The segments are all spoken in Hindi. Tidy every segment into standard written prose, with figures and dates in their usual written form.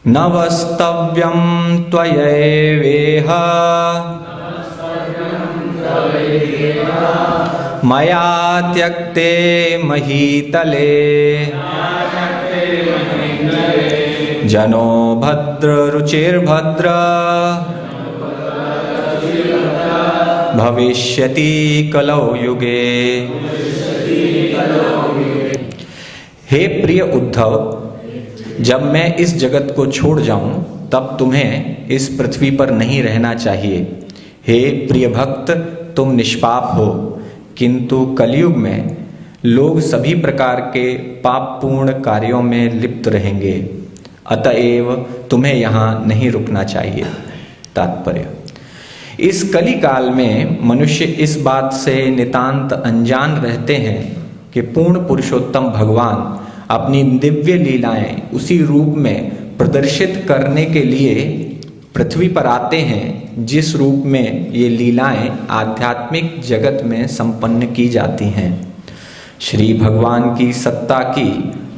न वस्तव्यं त्वयैवेह मया त्यक्ते महीतले जनो भद्र रुचिर्भद्र भविष्यति कलौ युगे। हे प्रिय उद्धव, जब मैं इस जगत को छोड़ जाऊं तब तुम्हें इस पृथ्वी पर नहीं रहना चाहिए। हे प्रिय भक्त, तुम निष्पाप हो, किंतु कलयुग में लोग सभी प्रकार के पापपूर्ण कार्यों में लिप्त रहेंगे, अतएव तुम्हें यहाँ नहीं रुकना चाहिए। तात्पर्य: इस कली काल में मनुष्य इस बात से नितांत अनजान रहते हैं कि पूर्ण पुरुषोत्तम भगवान अपनी दिव्य लीलाएं उसी रूप में प्रदर्शित करने के लिए पृथ्वी पर आते हैं जिस रूप में ये लीलाएं आध्यात्मिक जगत में संपन्न की जाती हैं। श्री भगवान की सत्ता की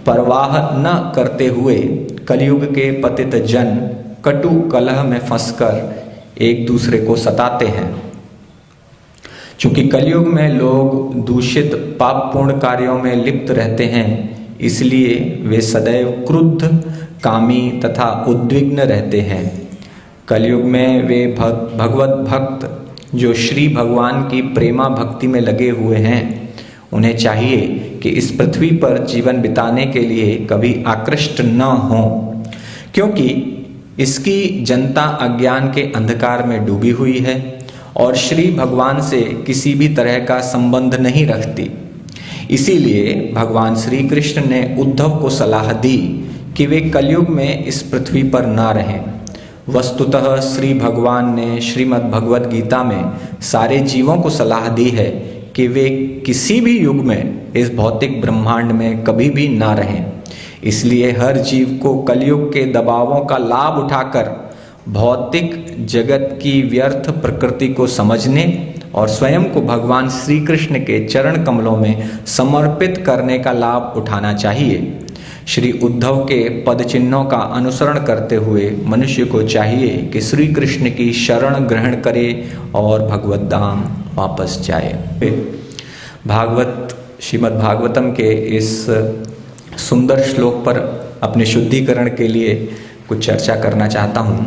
परवाह न करते हुए कलयुग के पतित जन कटु कलह में फंसकर एक दूसरे को सताते हैं। चूंकि कलयुग में लोग दूषित पापपूर्ण कार्यों में लिप्त रहते हैं, इसलिए वे सदैव क्रुद्ध, कामी तथा उद्विग्न रहते हैं। कलयुग में वे भगवत भक्त जो श्री भगवान की प्रेमा भक्ति में लगे हुए हैं, उन्हें चाहिए कि इस पृथ्वी पर जीवन बिताने के लिए कभी आकृष्ट न हों, क्योंकि इसकी जनता अज्ञान के अंधकार में डूबी हुई है और श्री भगवान से किसी भी तरह का संबंध नहीं रखती। इसीलिए भगवान श्री कृष्ण ने उद्धव को सलाह दी कि वे कलयुग में इस पृथ्वी पर ना रहें। वस्तुतः श्री भगवान ने श्रीमद् भगवद गीता में सारे जीवों को सलाह दी है कि वे किसी भी युग में इस भौतिक ब्रह्मांड में कभी भी ना रहें। इसलिए हर जीव को कलयुग के दबावों का लाभ उठाकर भौतिक जगत की व्यर्थ प्रकृति को समझने और स्वयं को भगवान श्री कृष्ण के चरण कमलों में समर्पित करने का लाभ उठाना चाहिए। श्री उद्धव के पद चिन्हों का अनुसरण करते हुए मनुष्य को चाहिए कि श्री कृष्ण की शरण ग्रहण करे और भगवत धाम वापस जाए। भागवत श्रीमद् भागवतम के इस सुंदर श्लोक पर अपने शुद्धिकरण के लिए कुछ चर्चा करना चाहता हूँ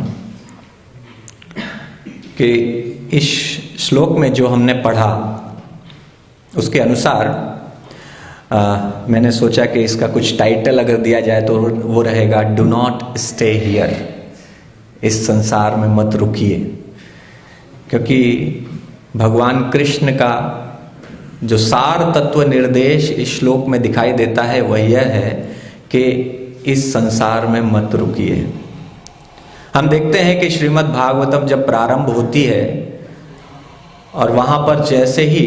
कि इस श्लोक में जो हमने पढ़ा उसके अनुसार मैंने सोचा कि इसका कुछ टाइटल अगर दिया जाए तो वो रहेगा डू नॉट स्टे हियर, इस संसार में मत रुकिए। क्योंकि भगवान कृष्ण का जो सार तत्व निर्देश इस श्लोक में दिखाई देता है वह यह है कि इस संसार में मत रुकिए। हम देखते हैं कि श्रीमद् भागवतम जब प्रारंभ होती है और वहां पर जैसे ही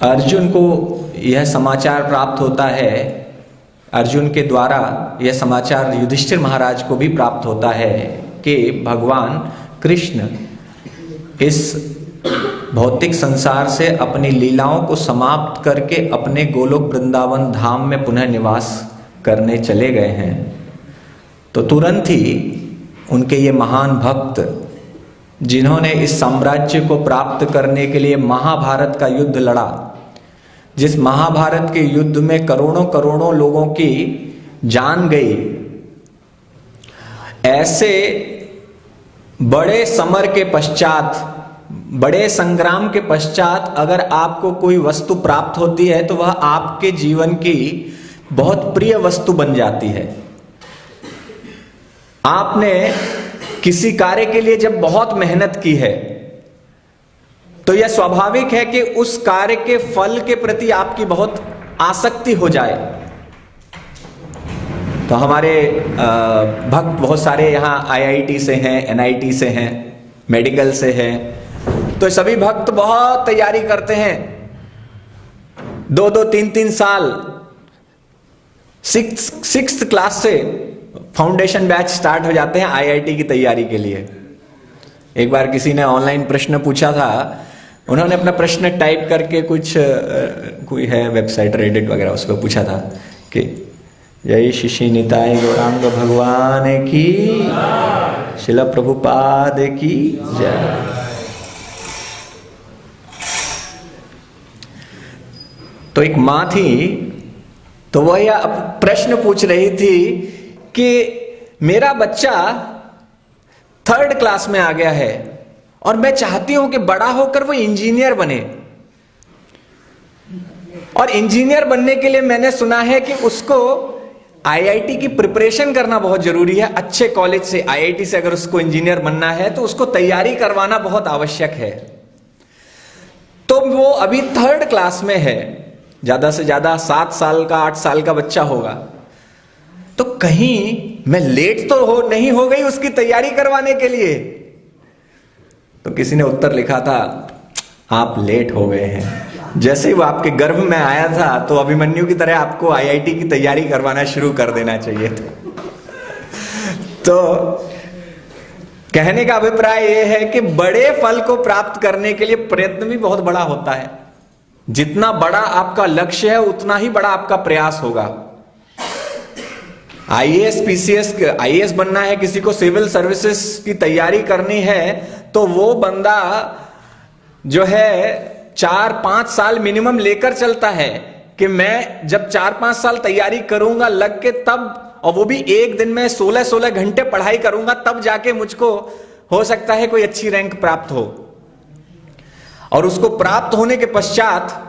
अर्जुन को यह समाचार प्राप्त होता है, अर्जुन के द्वारा यह समाचार युधिष्ठिर महाराज को भी प्राप्त होता है कि भगवान कृष्ण इस भौतिक संसार से अपनी लीलाओं को समाप्त करके अपने गोलोक वृंदावन धाम में पुनः निवास करने चले गए हैं, तो तुरंत ही उनके ये महान भक्त जिन्होंने इस साम्राज्य को प्राप्त करने के लिए महाभारत का युद्ध लड़ा, जिस महाभारत के युद्ध में करोड़ों करोड़ों लोगों की जान गई, ऐसे बड़े समर के पश्चात, बड़े संग्राम के पश्चात अगर आपको कोई वस्तु प्राप्त होती है तो वह आपके जीवन की बहुत प्रिय वस्तु बन जाती है। आपने किसी कार्य के लिए जब बहुत मेहनत की है तो यह स्वाभाविक है कि उस कार्य के फल के प्रति आपकी बहुत आसक्ति हो जाए। तो हमारे भक्त बहुत सारे यहाँ IIT से हैं, NIT से हैं, मेडिकल से हैं, तो सभी भक्त बहुत तैयारी करते हैं। 2-2, 3-3 साल 6th क्लास से फाउंडेशन बैच स्टार्ट हो जाते हैं IIT की तैयारी के लिए। एक बार किसी ने ऑनलाइन प्रश्न पूछा था, उन्होंने अपना प्रश्न टाइप करके कोई है वेबसाइट रेडिट वगैरह, उस पर पूछा था कि जय श्री निताय गौरांग भगवान की, शिला प्रभुपाद की जय। तो एक माँ थी, तो वह यह प्रश्न पूछ रही थी कि मेरा बच्चा 3rd क्लास में आ गया है और मैं चाहती हूं कि बड़ा होकर वो इंजीनियर बने, और इंजीनियर बनने के लिए मैंने सुना है कि उसको आईआईटी की प्रिपरेशन करना बहुत जरूरी है। अच्छे कॉलेज से, आईआईटी से अगर उसको इंजीनियर बनना है तो उसको तैयारी करवाना बहुत आवश्यक है। तो वो अभी 3rd क्लास में है, ज्यादा से ज्यादा 7 साल का 8 साल का बच्चा होगा। तो कहीं मैं लेट तो नहीं हो गई उसकी तैयारी करवाने के लिए? तो किसी ने उत्तर लिखा था, आप लेट हो गए हैं। जैसे ही वो आपके गर्भ में आया था तो अभिमन्यु की तरह आपको आईआईटी की तैयारी करवाना शुरू कर देना चाहिए था। तो कहने का अभिप्राय यह है कि बड़े फल को प्राप्त करने के लिए प्रयत्न भी बहुत बड़ा होता है। जितना बड़ा आपका लक्ष्य है उतना ही बड़ा आपका प्रयास होगा। आईएएस पीसीएस, आईएएस बनना है, किसी को सिविल सर्विसेज की तैयारी करनी है, तो वो बंदा जो है 4-5 साल मिनिमम लेकर चलता है कि मैं जब 4-5 साल तैयारी करूंगा लग के तब, और वो भी एक दिन में 16-16 घंटे पढ़ाई करूंगा, तब जाके मुझको हो सकता है कोई अच्छी रैंक प्राप्त हो। और उसको प्राप्त होने के पश्चात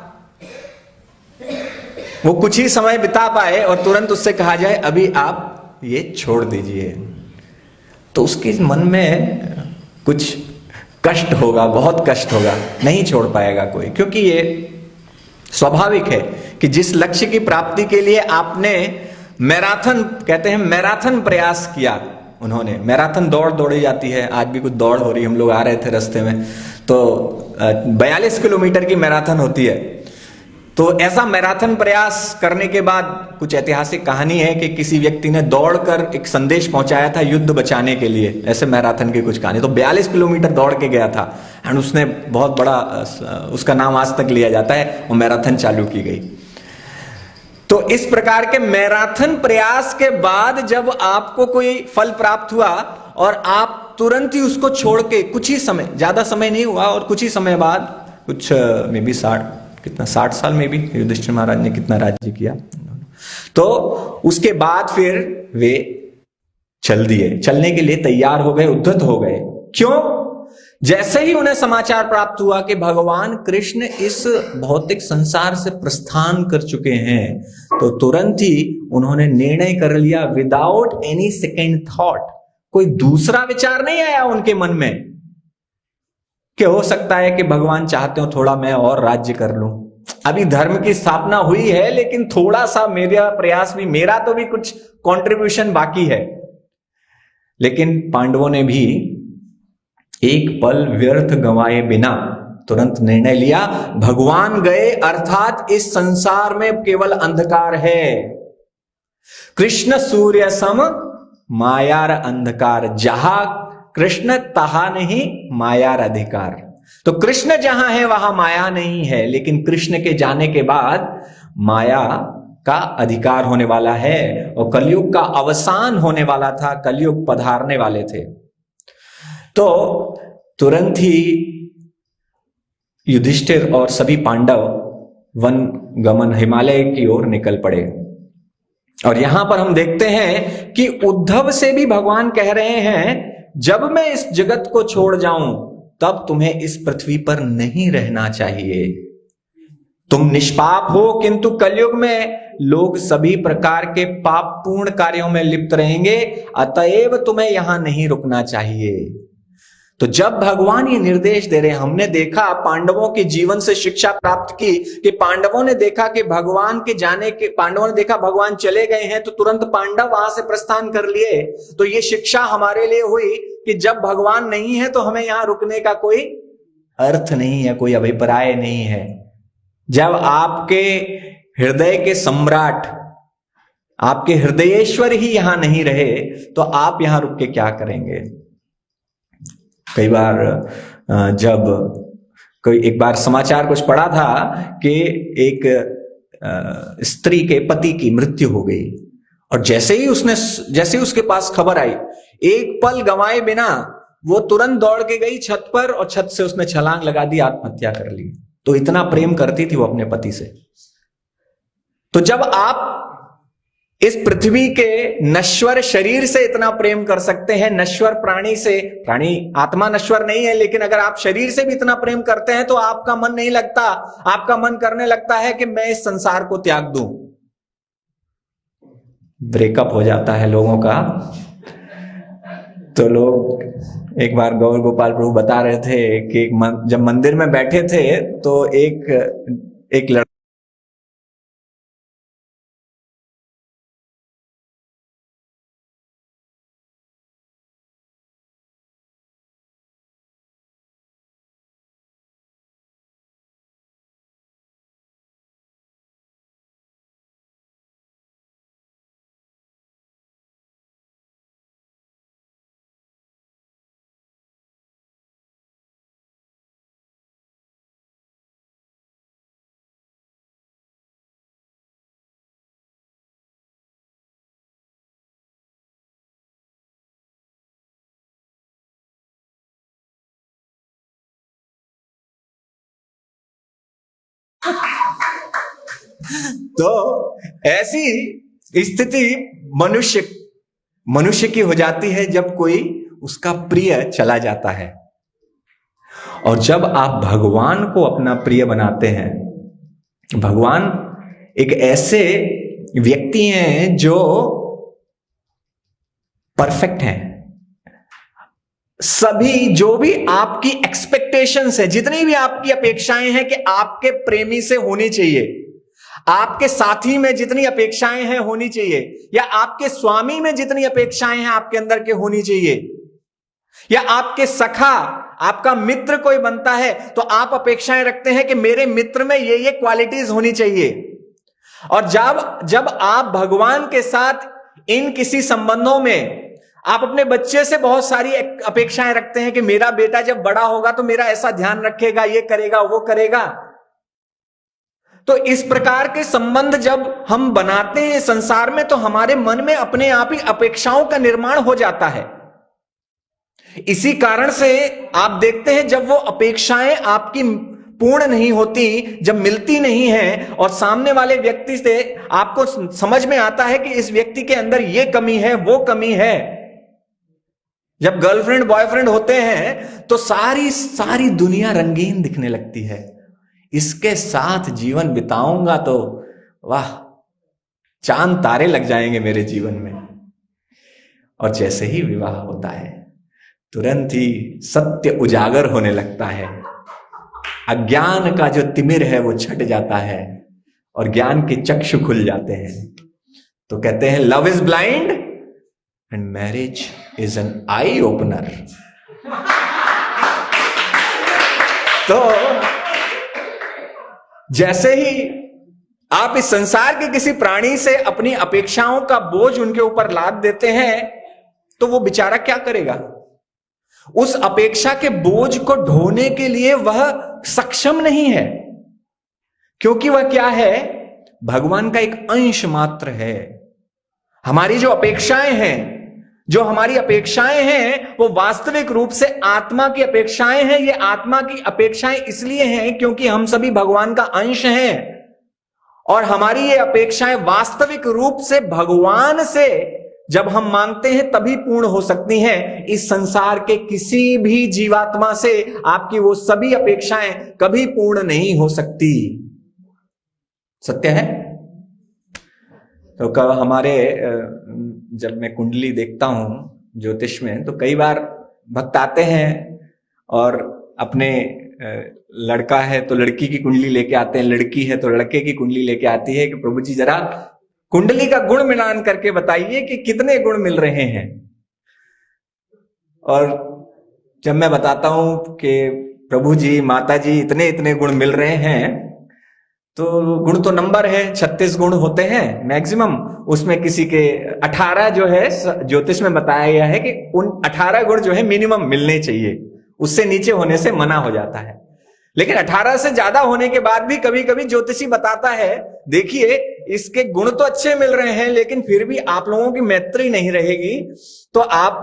वो कुछ ही समय बिता पाए और तुरंत उससे कहा जाए अभी आप ये छोड़ दीजिए, तो उसके मन में कुछ कष्ट होगा, बहुत कष्ट होगा, नहीं छोड़ पाएगा कोई। क्योंकि ये स्वाभाविक है कि जिस लक्ष्य की प्राप्ति के लिए आपने मैराथन, कहते हैं मैराथन प्रयास किया, उन्होंने मैराथन दौड़ दौड़ी जाती है, आज भी कुछ दौड़ हो रही, हम लोग आ रहे थे रास्ते में तो 42 किलोमीटर की मैराथन होती है। तो ऐसा मैराथन प्रयास करने के बाद कुछ ऐतिहासिक कहानी है कि किसी व्यक्ति ने दौड़कर एक संदेश पहुंचाया था युद्ध बचाने के लिए, ऐसे मैराथन की कुछ कहानी। तो 42 किलोमीटर दौड़ के गया था एंड उसने बहुत बड़ा, उसका नाम आज तक लिया जाता है, वो मैराथन चालू की गई। तो इस प्रकार के मैराथन प्रयास के बाद जब आपको कोई फल प्राप्त हुआ और आप तुरंत ही उसको छोड़ के कुछ ही समय, ज्यादा समय नहीं हुआ, और कुछ ही समय बाद, कुछ मे बी 60 साल में भी युधिष्ठिर महाराज ने कितना राज्य किया, तो उसके बाद फिर वे चलने के लिए तैयार हो गए, उद्धत हो गए। क्यों? जैसे ही उन्हें समाचार प्राप्त हुआ कि भगवान कृष्ण इस भौतिक संसार से प्रस्थान कर चुके हैं, तो तुरंत ही उन्होंने निर्णय कर लिया, विदाउट एनी सेकेंड थॉट, कोई दूसरा विचार नहीं आया उनके मन में कि हो सकता है कि भगवान चाहते हो थोड़ा मैं और राज्य कर लूं, अभी धर्म की स्थापना हुई है लेकिन थोड़ा सा मेरा प्रयास भी, मेरा तो भी कुछ कंट्रीब्यूशन बाकी है। लेकिन पांडवों ने भी एक पल व्यर्थ गंवाए बिना तुरंत निर्णय लिया, भगवान गए अर्थात इस संसार में केवल अंधकार है, कृष्ण सूर्य सम मायार अंधकार, जहां कृष्ण तहा नहीं मायार अधिकार। तो कृष्ण जहां है वहां माया नहीं है, लेकिन कृष्ण के जाने के बाद माया का अधिकार होने वाला है और कलयुग का अवसान होने वाला था, कलयुग पधारने वाले थे। तो तुरंत ही युधिष्ठिर और सभी पांडव वन गमन हिमालय की ओर निकल पड़े। और यहां पर हम देखते हैं कि उद्धव से भी भगवान कह रहे हैं, जब मैं इस जगत को छोड़ जाऊं तब तुम्हें इस पृथ्वी पर नहीं रहना चाहिए। तुम निष्पाप हो, किंतु कलयुग में लोग सभी प्रकार के पापपूर्ण कार्यों में लिप्त रहेंगे, अतएव तुम्हें यहां नहीं रुकना चाहिए। तो जब भगवान ये निर्देश दे रहे हैं, हमने देखा पांडवों के जीवन से शिक्षा प्राप्त की कि पांडवों ने देखा कि भगवान के जाने के, पांडवों ने देखा भगवान चले गए हैं तो तुरंत पांडव वहां से प्रस्थान कर लिए। तो ये शिक्षा हमारे लिए हुई कि जब भगवान नहीं है तो हमें यहां रुकने का कोई अर्थ नहीं है, कोई अभिप्राय नहीं है। जब आपके हृदय के सम्राट, आपके हृदयेश्वर ही यहां नहीं रहे तो आप यहां रुक के क्या करेंगे? कई बार जब एक बार समाचार कुछ पढ़ा था कि एक स्त्री के पति की मृत्यु हो गई और जैसे ही उसके पास खबर आई, एक पल गंवाए बिना वो तुरंत दौड़ के गई छत पर और छत से उसने छलांग लगा दी, आत्महत्या कर ली। तो इतना प्रेम करती थी वो अपने पति से। तो जब आप इस पृथ्वी के नश्वर शरीर से इतना प्रेम कर सकते हैं, नश्वर प्राणी से, प्राणी आत्मा नश्वर नहीं है, लेकिन अगर आप शरीर से भी इतना प्रेम करते हैं तो आपका मन नहीं लगता, आपका मन करने लगता है कि मैं इस संसार को त्याग दूं। ब्रेकअप हो जाता है लोगों का। तो लोग एक बार गौर गोपाल प्रभु बता रहे थे कि जब मंदिर में बैठे थे तो एक लड़का तो ऐसी स्थिति मनुष्य की हो जाती है जब कोई उसका प्रिय चला जाता है। और जब आप भगवान को अपना प्रिय बनाते हैं, भगवान एक ऐसे व्यक्ति हैं जो परफेक्ट हैं। सभी जो भी आपकी एक्सपेक्टेशंस है, जितनी भी आपकी अपेक्षाएं हैं कि आपके प्रेमी से होनी चाहिए, आपके साथी में जितनी अपेक्षाएं हैं होनी चाहिए, या आपके स्वामी में जितनी अपेक्षाएं हैं आपके अंदर के होनी चाहिए, या आपके सखा, आपका मित्र कोई बनता है तो आप अपेक्षाएं रखते हैं कि मेरे मित्र में ये क्वालिटीज होनी चाहिए। और जब आप भगवान के साथ इन किसी संबंधों में, आप अपने बच्चे से बहुत सारी अपेक्षाएं रखते हैं कि मेरा बेटा जब बड़ा होगा तो मेरा ऐसा ध्यान रखेगा, ये करेगा, वो करेगा। तो इस प्रकार के संबंध जब हम बनाते हैं संसार में तो हमारे मन में अपने आप ही अपेक्षाओं का निर्माण हो जाता है। इसी कारण से आप देखते हैं जब वो अपेक्षाएं आपकी पूर्ण नहीं होती, जब मिलती नहीं है और सामने वाले व्यक्ति से आपको समझ में आता है कि इस व्यक्ति के अंदर ये कमी है, वो कमी है। जब गर्लफ्रेंड बॉयफ्रेंड होते हैं तो सारी दुनिया रंगीन दिखने लगती है। इसके साथ जीवन बिताऊंगा तो वाह, चांद तारे लग जाएंगे मेरे जीवन में। और जैसे ही विवाह होता है तुरंत ही सत्य उजागर होने लगता है, अज्ञान का जो तिमिर है वो छट जाता है और ज्ञान के चक्षु खुल जाते हैं। तो कहते हैं love is blind and marriage is an eye opener. तो जैसे ही आप इस संसार के किसी प्राणी से अपनी अपेक्षाओं का बोझ उनके ऊपर लाद देते हैं तो वो बेचारा क्या करेगा? उस अपेक्षा के बोझ को ढोने के लिए वह सक्षम नहीं है, क्योंकि वह क्या है? भगवान का एक अंश मात्र है। हमारी जो अपेक्षाएं हैं वो वास्तविक रूप से आत्मा की अपेक्षाएं हैं। ये आत्मा की अपेक्षाएं इसलिए हैं क्योंकि हम सभी भगवान का अंश हैं और हमारी ये अपेक्षाएं वास्तविक रूप से भगवान से जब हम मांगते हैं तभी पूर्ण हो सकती हैं। इस संसार के किसी भी जीवात्मा से आपकी वो सभी अपेक्षाएं कभी पूर्ण नहीं हो सकती। सत्य है। तो हमारे जब मैं कुंडली देखता हूं ज्योतिष में तो कई बार भक्त आते हैं और अपने लड़का है तो लड़की की कुंडली लेके आते हैं, लड़की है तो लड़के की कुंडली लेके आती है कि प्रभु जी जरा कुंडली का गुण मिलान करके बताइए कि कितने गुण मिल रहे हैं। और जब मैं बताता हूं कि प्रभु जी माता जी इतने इतने गुण मिल रहे हैं तो गुण तो नंबर है, 36 गुण होते हैं मैक्सिमम। उसमें किसी के 18 जो है ज्योतिष में बताया गया है कि उन 18 गुण जो है मिनिमम मिलने चाहिए, उससे नीचे होने से मना हो जाता है। लेकिन 18 से ज्यादा होने के बाद भी कभी कभी ज्योतिषी बताता है देखिए इसके गुण तो अच्छे मिल रहे हैं, लेकिन फिर भी आप लोगों की मैत्री नहीं रहेगी, तो आप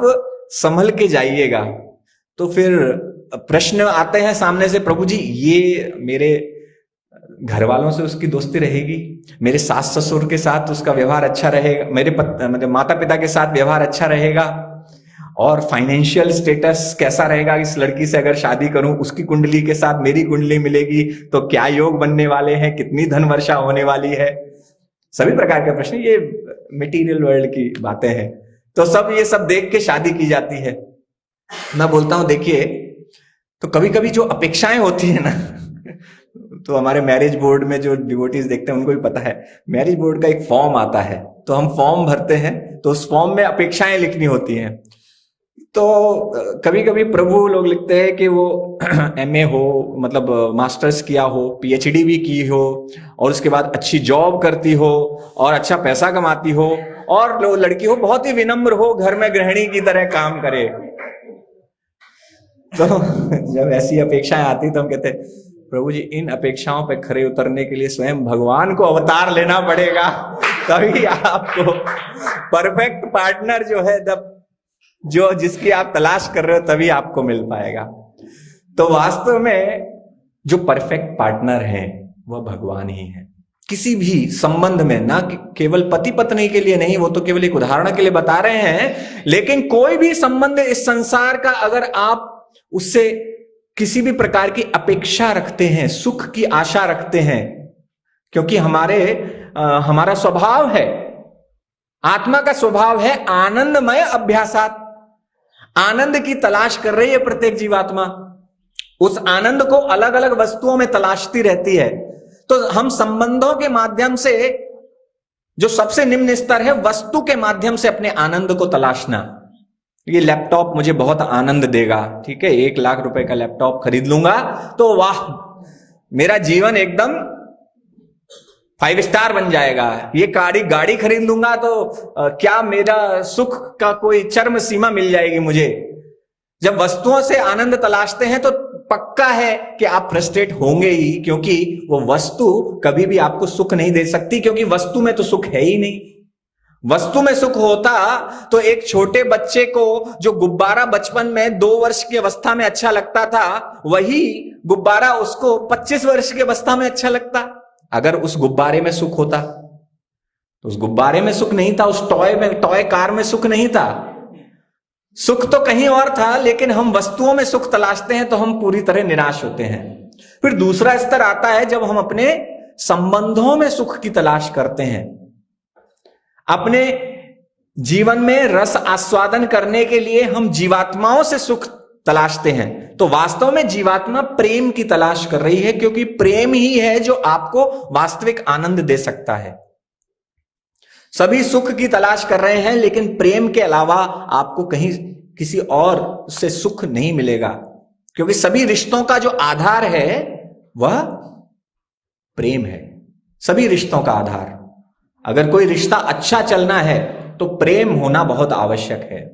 संभल के जाइएगा। तो फिर प्रश्न आते हैं सामने से, प्रभु जी ये मेरे घर वालों से उसकी दोस्ती रहेगी, मेरे सास ससुर के साथ उसका व्यवहार अच्छा रहेगा, मेरे मतलब माता पिता के साथ व्यवहार अच्छा रहेगा, और फाइनेंशियल स्टेटस कैसा रहेगा इस लड़की से अगर शादी करूं, उसकी कुंडली के साथ मेरी कुंडली मिलेगी तो क्या योग बनने वाले हैं, कितनी धन वर्षा होने वाली है, सभी प्रकार के प्रश्न, ये मटेरियल वर्ल्ड की बातें हैं। तो सब ये सब देख के शादी की जाती है। मैं बोलता हूं देखिए, तो कभी कभी जो अपेक्षाएं होती है ना, तो हमारे मैरिज बोर्ड में जो डिवोटीज देखते हैं उनको भी पता है, मैरिज बोर्ड का एक फॉर्म आता है, तो हम फॉर्म भरते हैं, तो उस फॉर्म में अपेक्षाएं लिखनी होती हैं। तो कभी कभी प्रभु लोग लिखते हैं कि वो एमए हो, मतलब मास्टर्स किया हो, पीएचडी भी की हो, और उसके बाद अच्छी जॉब करती हो और अच्छा पैसा कमाती हो, और लड़की हो बहुत ही विनम्र हो, घर में गृहिणी की तरह काम करे। तो जब ऐसी अपेक्षाएं आती तो हम कहते हैं, प्रभु जी इन अपेक्षाओं पे खरे उतरने के लिए स्वयं भगवान को अवतार लेना पड़ेगा, तभी आपको परफेक्ट पार्टनर जो है, जो जिसकी आप तलाश कर रहे हो, तभी आपको मिल पाएगा। तो वास्तव में जो परफेक्ट पार्टनर है वह भगवान ही है। किसी भी संबंध में, ना केवल पति पत्नी के लिए नहीं, वो तो केवल एक उदाहरण के लिए बता रहे हैं, लेकिन कोई भी संबंध इस संसार का, अगर आप उससे किसी भी प्रकार की अपेक्षा रखते हैं, सुख की आशा रखते हैं, क्योंकि हमारा स्वभाव है, आत्मा का स्वभाव है आनंदमय अभ्यासात, आनंद की तलाश कर रही है प्रत्येक जीवात्मा, उस आनंद को अलग अलग वस्तुओं में तलाशती रहती है। तो हम संबंधों के माध्यम से, जो सबसे निम्न स्तर है, वस्तु के माध्यम से अपने आनंद को तलाशना। ये लैपटॉप मुझे बहुत आनंद देगा, ठीक है, 1 लाख रुपए का लैपटॉप खरीद लूंगा तो वाह, मेरा जीवन एकदम 5 स्टार बन जाएगा। ये गाड़ी खरीद लूंगा तो क्या मेरा सुख का कोई चरम सीमा मिल जाएगी मुझे। जब वस्तुओं से आनंद तलाशते हैं तो पक्का है कि आप फ्रस्ट्रेट होंगे ही, क्योंकि वो वस्तु कभी भी आपको सुख नहीं दे सकती, क्योंकि वस्तु में तो सुख है ही नहीं। वस्तु में सुख होता तो एक छोटे बच्चे को जो गुब्बारा बचपन में 2 वर्ष की अवस्था में अच्छा लगता था, वही गुब्बारा उसको 25 वर्ष की अवस्था में अच्छा लगता। अगर उस गुब्बारे में सुख होता, तो उस गुब्बारे में सुख नहीं था, उस टॉय कार में सुख नहीं था, सुख तो कहीं और था। लेकिन हम वस्तुओं में सुख तलाशते हैं तो हम पूरी तरह निराश होते हैं। फिर दूसरा स्तर आता है जब हम अपने संबंधों में सुख की तलाश करते हैं, अपने जीवन में रस आस्वादन करने के लिए हम जीवात्माओं से सुख तलाशते हैं। तो वास्तव में जीवात्मा प्रेम की तलाश कर रही है, क्योंकि प्रेम ही है जो आपको वास्तविक आनंद दे सकता है। सभी सुख की तलाश कर रहे हैं, लेकिन प्रेम के अलावा आपको कहीं किसी और से सुख नहीं मिलेगा, क्योंकि सभी रिश्तों का जो आधार है वह प्रेम है। सभी रिश्तों का आधार, अगर कोई रिश्ता अच्छा चलना है तो प्रेम होना बहुत आवश्यक है।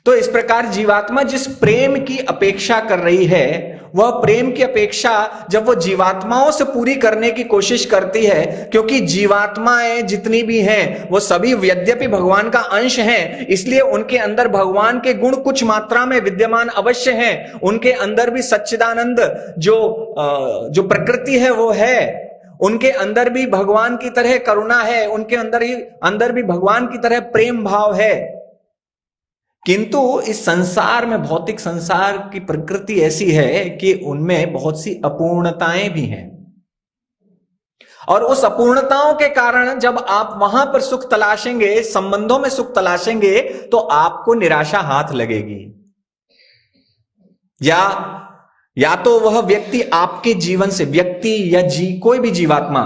तो इस प्रकार जीवात्मा जिस प्रेम की अपेक्षा कर रही है, वह प्रेम की अपेक्षा जब वो जीवात्माओं से पूरी करने की कोशिश करती है, क्योंकि जीवात्माएं जितनी भी हैं वो सभी यद्यपि भगवान का अंश हैं, इसलिए उनके अंदर भगवान के गुण कुछ मात्रा में विद्यमान अवश्य हैं। उनके अंदर भी सच्चिदानंद जो प्रकृति है वो है, उनके अंदर भी भगवान की तरह करुणा है, उनके अंदर भी भगवान की तरह प्रेम भाव है। किंतु इस संसार में, भौतिक संसार की प्रकृति ऐसी है कि उनमें बहुत सी अपूर्णताएं भी हैं, और उस अपूर्णताओं के कारण जब आप वहां पर सुख तलाशेंगे, संबंधों में सुख तलाशेंगे, तो आपको निराशा हाथ लगेगी। या तो वह व्यक्ति आपके जीवन से, व्यक्ति या कोई भी जीवात्मा,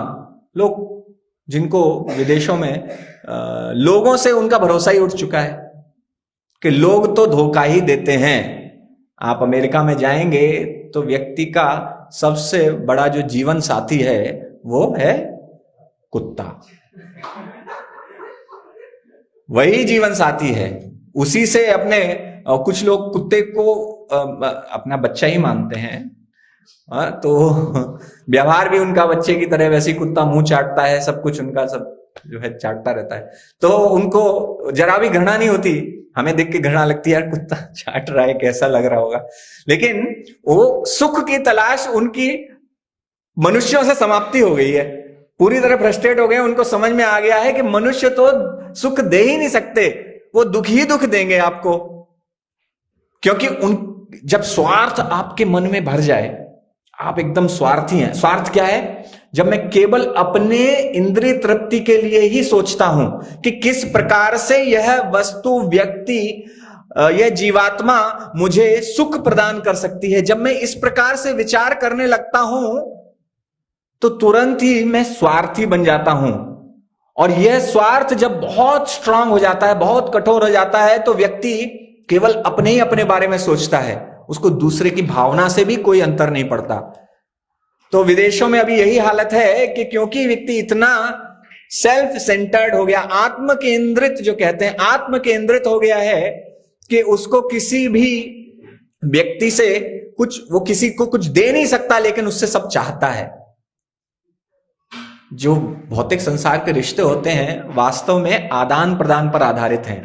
लोग जिनको विदेशों में लोगों से उनका भरोसा ही उठ चुका है कि लोग तो धोखा ही देते हैं। आप अमेरिका में जाएंगे तो व्यक्ति का सबसे बड़ा जो जीवन साथी है वो है कुत्ता, वही जीवन साथी है। उसी से अपने कुछ लोग कुत्ते को अपना बच्चा ही मानते हैं, तो व्यवहार भी उनका बच्चे की तरह, वैसे ही कुत्ता मुंह चाटता है, सब कुछ उनका सब जो है चाटता रहता है। तो उनको जरा भी घृणा नहीं होती, हमें देख के घृणा लगती है यार कुत्ता चाट रहा है, कैसा लग रहा होगा। लेकिन वो सुख की तलाश उनकी मनुष्यों से समाप्ति हो गई है, पूरी तरह फ्रस्ट्रेट हो गए। उनको समझ में आ गया है कि मनुष्य तो सुख दे ही नहीं सकते, वो दुख ही दुख देंगे आपको। क्योंकि जब स्वार्थ आपके मन में भर जाए, आप एकदम स्वार्थी हैं। स्वार्थ क्या है? जब मैं केवल अपने इंद्रिय तृप्ति के लिए ही सोचता हूं कि किस प्रकार से यह वस्तु, व्यक्ति, यह जीवात्मा मुझे सुख प्रदान कर सकती है, जब मैं इस प्रकार से विचार करने लगता हूं तो तुरंत ही मैं स्वार्थी बन जाता हूं। और यह स्वार्थ जब बहुत स्ट्रांग हो जाता है, बहुत कठोर हो जाता है, तो व्यक्ति केवल अपने ही अपने बारे में सोचता है, उसको दूसरे की भावना से भी कोई अंतर नहीं पड़ता। तो विदेशों में अभी यही हालत है कि क्योंकि व्यक्ति इतना सेल्फ सेंटर्ड हो गया, आत्म केंद्रित जो कहते हैं, आत्म केंद्रित हो गया है कि उसको किसी भी व्यक्ति से कुछ, वो किसी को कुछ दे नहीं सकता, लेकिन उससे सब चाहता है। जो भौतिक संसार के रिश्ते होते हैं वास्तव में आदान प्रदान पर आधारित हैं।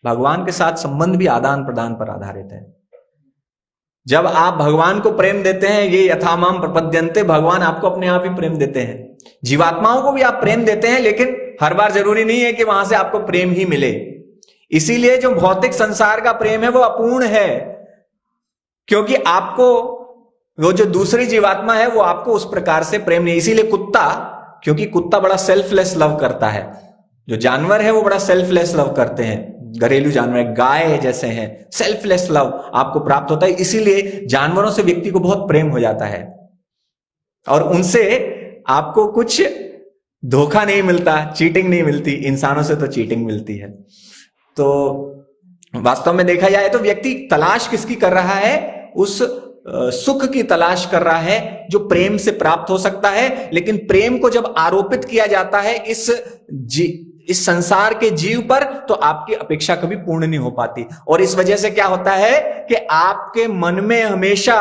भगवान के साथ संबंध भी आदान प्रदान पर आधारित है। जब आप भगवान को प्रेम देते हैं, ये यथामाम प्रपद्यन्ते, भगवान आपको अपने आप ही प्रेम देते हैं। जीवात्माओं को भी आप प्रेम देते हैं, लेकिन हर बार जरूरी नहीं है कि वहां से आपको प्रेम ही मिले। इसीलिए जो भौतिक संसार का प्रेम है वो अपूर्ण है, क्योंकि आपको वो जो दूसरी जीवात्मा है वो आपको उस प्रकार से प्रेम नहीं। इसीलिए कुत्ता, क्योंकि कुत्ता बड़ा सेल्फलेस लव करता है, जो जानवर है वो बड़ा सेल्फलेस लव करते हैं, घरेलू जानवर, गाय जैसे हैं, सेल्फलेस लव आपको प्राप्त होता है। इसीलिए जानवरों से व्यक्ति को बहुत प्रेम हो जाता है और उनसे आपको कुछ धोखा नहीं मिलता, चीटिंग नहीं मिलती। इंसानों से तो चीटिंग मिलती है। तो वास्तव में देखा जाए तो व्यक्ति तलाश किसकी कर रहा है? उस सुख की तलाश कर रहा है जो प्रेम से प्राप्त हो सकता है। लेकिन प्रेम को जब आरोपित किया जाता है इस संसार के जीव पर, तो आपकी अपेक्षा कभी पूर्ण नहीं हो पाती। और इस वजह से क्या होता है कि आपके मन में हमेशा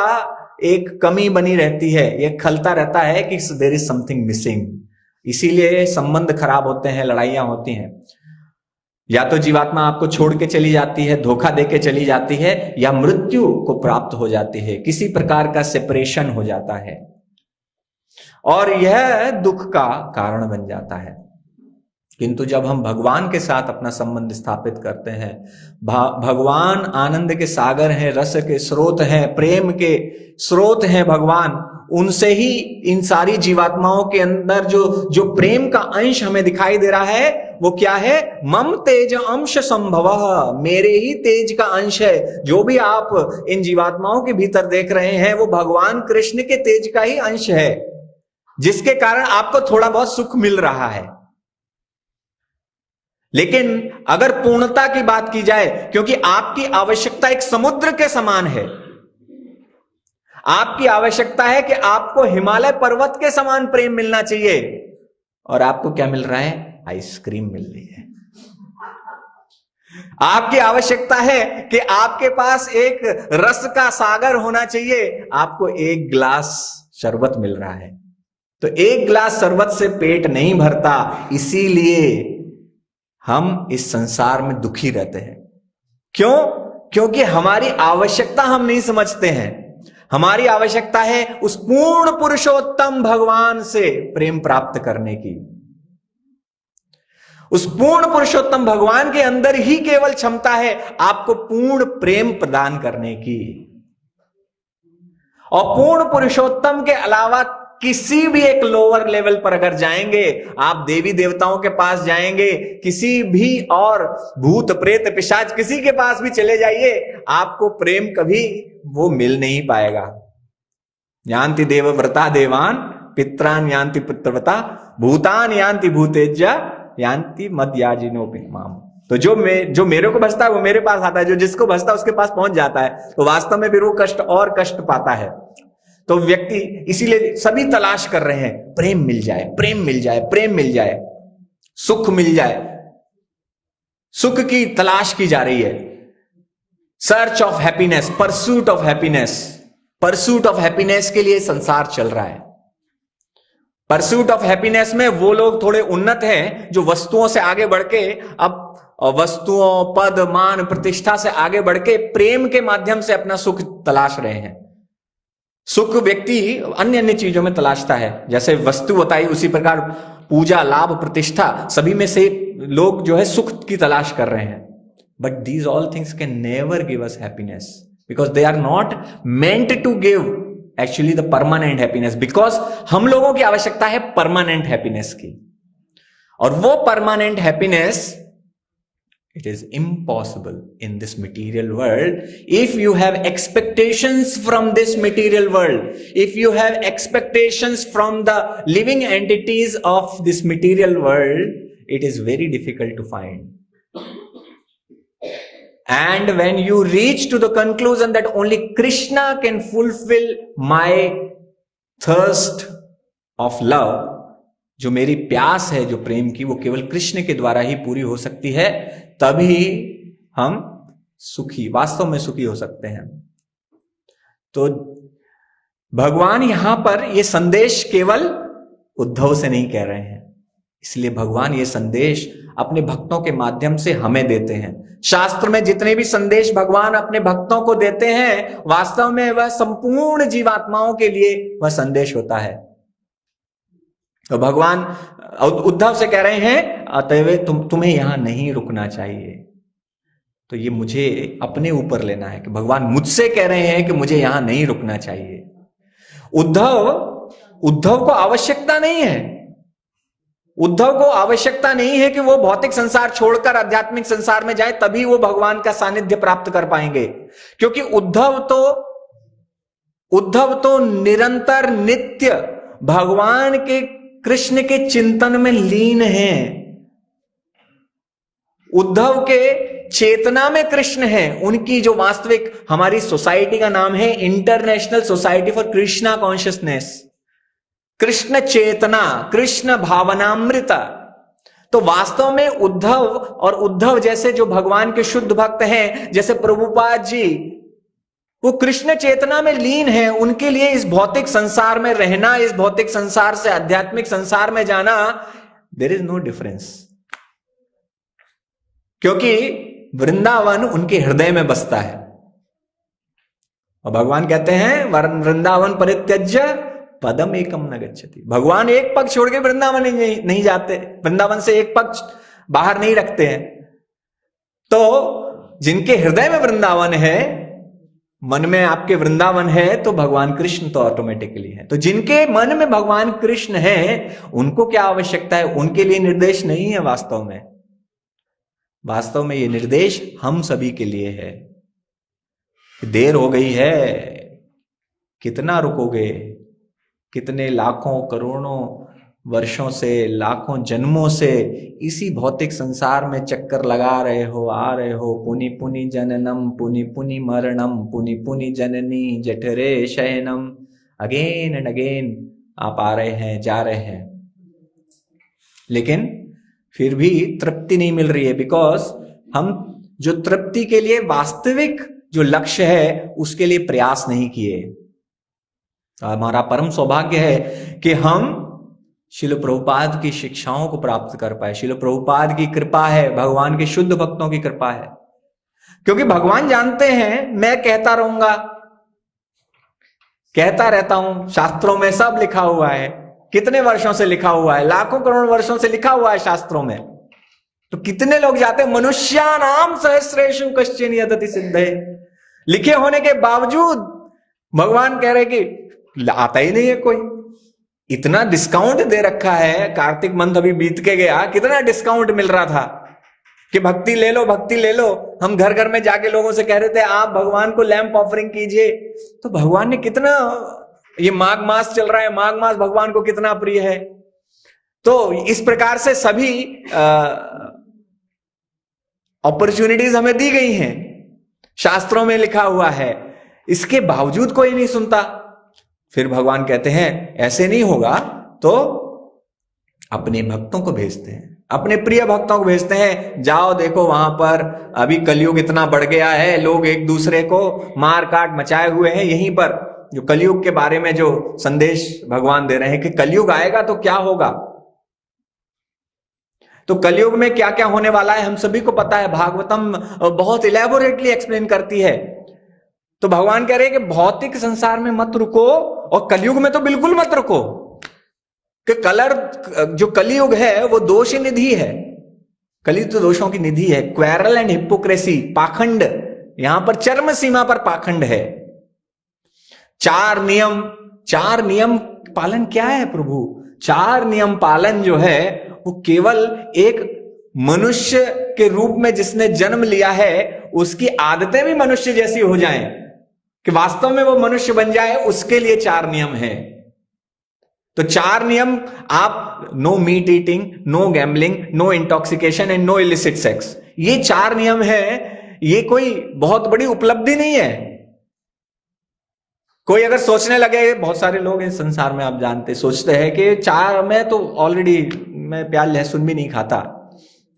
एक कमी बनी रहती है, यह खलता रहता है कि देयर इज समथिंग मिसिंग। इसीलिए संबंध खराब होते हैं, लड़ाइयां होती हैं। या तो जीवात्मा आपको छोड़ के चली जाती है, धोखा देके चली जाती है, या मृत्यु को प्राप्त हो जाती है, किसी प्रकार का सेपरेशन हो जाता है और यह दुख का कारण बन जाता है। किंतु जब हम भगवान के साथ अपना संबंध स्थापित करते हैं, भगवान आनंद के सागर हैं, रस के स्रोत हैं, प्रेम के स्रोत हैं भगवान, उनसे ही इन सारी जीवात्माओं के अंदर जो प्रेम का अंश हमें दिखाई दे रहा है वो क्या है? मम तेज अंश संभव, मेरे ही तेज का अंश है। जो भी आप इन जीवात्माओं के भीतर देख रहे हैं वो भगवान कृष्ण के तेज का ही अंश है, जिसके कारण आपको थोड़ा बहुत सुख मिल रहा है। लेकिन अगर पूर्णता की बात की जाए, क्योंकि आपकी आवश्यकता एक समुद्र के समान है, आपकी आवश्यकता है कि आपको हिमालय पर्वत के समान प्रेम मिलना चाहिए, और आपको क्या मिल रहा है? आइसक्रीम मिल रही है। आपकी आवश्यकता है कि आपके पास एक रस का सागर होना चाहिए, आपको एक गिलास शरबत मिल रहा है। तो एक गिलास शरबत से पेट नहीं भरता, इसीलिए हम इस संसार में दुखी रहते हैं। क्यों? क्योंकि हमारी आवश्यकता हम नहीं समझते हैं। हमारी आवश्यकता है उस पूर्ण पुरुषोत्तम भगवान से प्रेम प्राप्त करने की। उस पूर्ण पुरुषोत्तम भगवान के अंदर ही केवल क्षमता है आपको पूर्ण प्रेम प्रदान करने की। और पूर्ण पुरुषोत्तम के अलावा किसी भी एक लोअर लेवल पर अगर जाएंगे, आप देवी देवताओं के पास जाएंगे, किसी भी और भूत प्रेत पिशाच किसी के पास भी चले जाइए, आपको प्रेम कभी वो मिल नहीं पाएगा। यान्ति देवव्रता देवान, पित्रान यान्ति पितृव्रता, भूतान यान्ति भूतेज्या, यान्ति मद्याजिनोपि माम। तो जो मेरे को बसता है वो मेरे पास आता है, जो जिसको बसता है उसके पास पहुंच जाता है। तो वास्तव में फिर वो कष्ट और कष्ट पाता है। तो व्यक्ति इसीलिए सभी तलाश कर रहे हैं, प्रेम मिल जाए, प्रेम मिल जाए, प्रेम मिल जाए, सुख मिल जाए, सुख की तलाश की जा रही है। Search of happiness, pursuit of happiness, pursuit of happiness के लिए संसार चल रहा है। परसूट ऑफ हैप्पीनेस में वो लोग थोड़े उन्नत हैं जो वस्तुओं से आगे बढ़ के, अब वस्तुओं, पद, मान, प्रतिष्ठा से आगे बढ़ के प्रेम के माध्यम से अपना सुख तलाश रहे हैं। सुख व्यक्ति अन्य अन्य चीजों में तलाशता है, जैसे वस्तु बताई उसी प्रकार पूजा, लाभ, प्रतिष्ठा, सभी में से लोग जो है सुख की तलाश कर रहे हैं। But these all things can never give us happiness because they are not meant to give actually the permanent happiness, because हम लोगों की आवश्यकता है परमानेंट हैप्पीनेस की, और वो permanent happiness it is impossible in this material world. If you have expectations from this material world, if you have expectations from the living entities of this material world, it is very difficult to find. And when you reach to the conclusion that only Krishna can fulfill my thirst of love, जो मेरी प्यास है जो प्रेम की, वो केवल कृष्ण के द्वारा ही पूरी हो सकती है, तभी हम सुखी, वास्तव में सुखी हो सकते हैं। तो भगवान यहां पर ये संदेश केवल उद्धव से नहीं कह रहे हैं, इसलिए भगवान ये संदेश अपने भक्तों के माध्यम से हमें देते हैं। शास्त्र में जितने भी संदेश भगवान अपने भक्तों को देते हैं, वास्तव में वह संपूर्ण जीवात्माओं के लिए वह संदेश होता है। तो भगवान उद्धव से कह रहे हैं, अतएव तुम्हें यहां नहीं रुकना चाहिए। तो ये मुझे अपने ऊपर लेना है कि भगवान मुझसे कह रहे हैं कि मुझे यहां नहीं रुकना चाहिए। उद्धव को आवश्यकता नहीं है, उद्धव को आवश्यकता नहीं है कि वो भौतिक संसार छोड़कर आध्यात्मिक संसार में जाए, तभी वो भगवान का सानिध्य प्राप्त कर पाएंगे। क्योंकि उद्धव तो निरंतर नित्य भगवान के, कृष्ण के चिंतन में लीन हैं। उद्धव के चेतना में कृष्ण हैं। उनकी जो वास्तविक, हमारी सोसाइटी का नाम है international society for Krishna consciousness, Krishna चेतना, कृष्ण भावनामृता। तो वास्तव में उद्धव और उद्धव जैसे जो भगवान के शुद्ध भक्त हैं, जैसे प्रभुपाद जी, वो कृष्ण चेतना में लीन है। उनके लिए इस भौतिक संसार में रहना, इस भौतिक संसार से आध्यात्मिक संसार में जाना, देयर इज नो डिफरेंस, क्योंकि वृंदावन उनके हृदय में बसता है। और भगवान कहते हैं वृंदावन परित्यज्य पदम एकम न गच्छति। भगवान एक पग छोड़ के वृंदावन नहीं जाते, वृंदावन से एक पग बाहर नहीं रखते हैं। तो जिनके हृदय में वृंदावन है, मन में आपके वृंदावन है, तो भगवान कृष्ण तो ऑटोमेटिकली है। तो जिनके मन में भगवान कृष्ण है, उनको क्या आवश्यकता है? उनके लिए निर्देश नहीं है। वास्तव में ये निर्देश हम सभी के लिए है। देर हो गई है, कितना रुकोगे? कितने लाखों करोड़ों वर्षों से, लाखों जन्मों से इसी भौतिक संसार में चक्कर लगा रहे हो, आ रहे हो। पुनि पुनि जननम पुनि पुनि मरणम पुनि पुनि जननी जठरे शयनम। अगेन एंड अगेन आप आ रहे हैं, जा रहे हैं, लेकिन फिर भी तृप्ति नहीं मिल रही है। बिकॉज हम जो तृप्ति के लिए वास्तविक जो लक्ष्य है, उसके लिए प्रयास नहीं किए। हमारा परम सौभाग्य है कि हम शिल प्रभुपाद की शिक्षाओं को प्राप्त कर पाए। शिल प्रभुपाद की कृपा है, भगवान के शुद्ध भक्तों की कृपा है। क्योंकि भगवान जानते हैं मैं कहता रहूंगा, कहता रहता हूं, शास्त्रों में सब लिखा हुआ है, कितने वर्षों से लिखा हुआ है, लाखों करोड़ वर्षों से लिखा हुआ है शास्त्रों में। तो कितने लोग जाते हैं, मनुष्यानाम सहस्रेषु कश्चिन यदति सिद्धे। लिखे होने के बावजूद भगवान कह रहे कि आता ही नहीं है कोई। इतना डिस्काउंट दे रखा है, कार्तिक मंथ अभी बीत के गया, कितना डिस्काउंट मिल रहा था कि भक्ति ले लो, भक्ति ले लो। हम घर घर में जाके लोगों से कह रहे थे आप भगवान को लैंप ऑफरिंग कीजिए। तो भगवान ने कितना, ये माघ मास चल रहा है, माघ मास भगवान को कितना प्रिय है। तो इस प्रकार से सभी अपॉर्चुनिटीज हमें दी गई हैं, शास्त्रों में लिखा हुआ है, इसके बावजूद कोई नहीं सुनता। फिर भगवान कहते हैं ऐसे नहीं होगा तो अपने भक्तों को भेजते हैं, अपने प्रिय भक्तों को भेजते हैं। जाओ देखो वहां पर अभी कलयुग इतना बढ़ गया है, लोग एक दूसरे को मार काट मचाए हुए हैं, यहीं पर जो कलयुग के बारे में जो संदेश भगवान दे रहे हैं कि कलयुग आएगा तो क्या होगा। तो कलयुग में क्या क्या होने वाला है हम सभी को पता है, भागवतम बहुत इलेबोरेटली एक्सप्लेन करती है। तो भगवान कह रहे हैं कि भौतिक संसार में मत रुको और कलयुग में तो बिल्कुल मत रुको, कि जो कलयुग है वो दोष निधि है। कली तो दोषों की निधि है। क्वेरल एंड हिपोक्रेसी, पाखंड, यहां पर चरम सीमा पर पाखंड है। चार नियम पालन क्या है प्रभु? चार नियम पालन जो है वो केवल एक मनुष्य के रूप में जिसने जन्म लिया है उसकी आदतें भी मनुष्य जैसी हो जाएं, कि वास्तव में वो मनुष्य बन जाए, उसके लिए चार नियम है। तो चार नियम आप, no meat eating, no gambling, no intoxication and no illicit sex, ये चार नियम है। ये कोई बहुत बड़ी उपलब्धि नहीं है। कोई अगर सोचने लगे, बहुत सारे लोग इस संसार में आप जानते सोचते हैं कि चार, मैं तो ऑलरेडी मैं प्याज लहसुन भी नहीं खाता,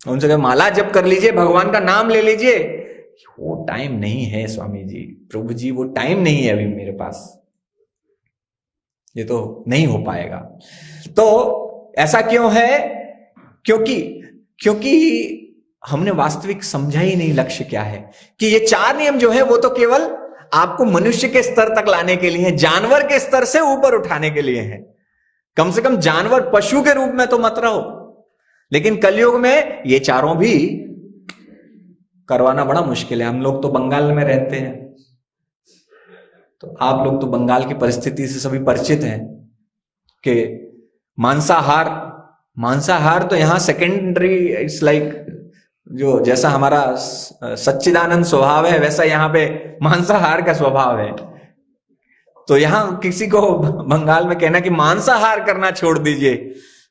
उनसे कहे माला जप कर लीजिए, भगवान का नाम ले लीजिए। वो टाइम नहीं है स्वामी जी, प्रभु जी, वो टाइम नहीं है अभी मेरे पास, ये तो नहीं हो पाएगा। तो ऐसा क्यों है? क्योंकि हमने वास्तविक समझा ही नहीं लक्ष्य क्या है, कि ये चार नियम जो है वो तो केवल आपको मनुष्य के स्तर तक लाने के लिए, जानवर के स्तर से ऊपर उठाने के लिए है। कम से कम जानवर, पशु के रूप में तो मत रहो। लेकिन कलयुग में ये चारों भी करवाना बड़ा मुश्किल है। हम लोग तो बंगाल में रहते हैं, तो आप लोग तो बंगाल की परिस्थिति से सभी परिचित हैं कि मांसाहार तो यहां सेकेंडरी, इट्स लाइक जो जैसा हमारा सच्चिदानंद स्वभाव है वैसा यहां पे मांसाहार का स्वभाव है। तो यहां किसी को बंगाल में कहना कि मांसाहार करना छोड़ दीजिए,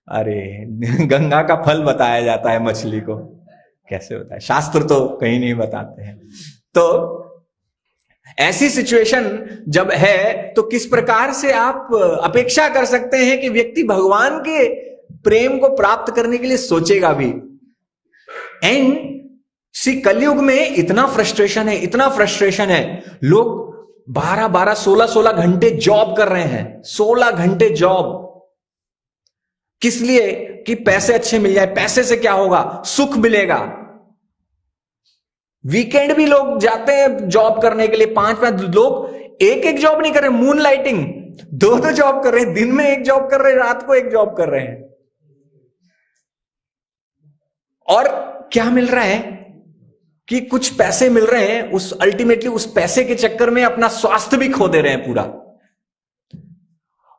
अरे गंगा का फल बताया जाता है मछली को, कैसे होता है? शास्त्र तो कहीं नहीं बताते हैं। तो ऐसी सिचुएशन जब है तो किस प्रकार से आप अपेक्षा कर सकते हैं कि व्यक्ति भगवान के प्रेम को प्राप्त करने के लिए सोचेगा भी? एंड सी कलयुग में इतना फ्रस्ट्रेशन है, लोग 12-12, 16-16 घंटे जॉब कर रहे हैं। 16 घंटे जॉब किस लिए? कि पैसे अच्छे मिल जाए। पैसे से क्या होगा? सुख मिलेगा। वीकेंड भी लोग जाते हैं जॉब करने के लिए। 5-5 लोग एक जॉब नहीं कर रहे, मून लाइटिंग, 2 जॉब कर रहे हैं। दिन में एक जॉब कर रहे हैं, रात को एक जॉब कर रहे हैं। और क्या मिल रहा है? कि कुछ पैसे मिल रहे हैं, अल्टीमेटली उस पैसे के चक्कर में अपना स्वास्थ्य भी खो दे रहे हैं पूरा।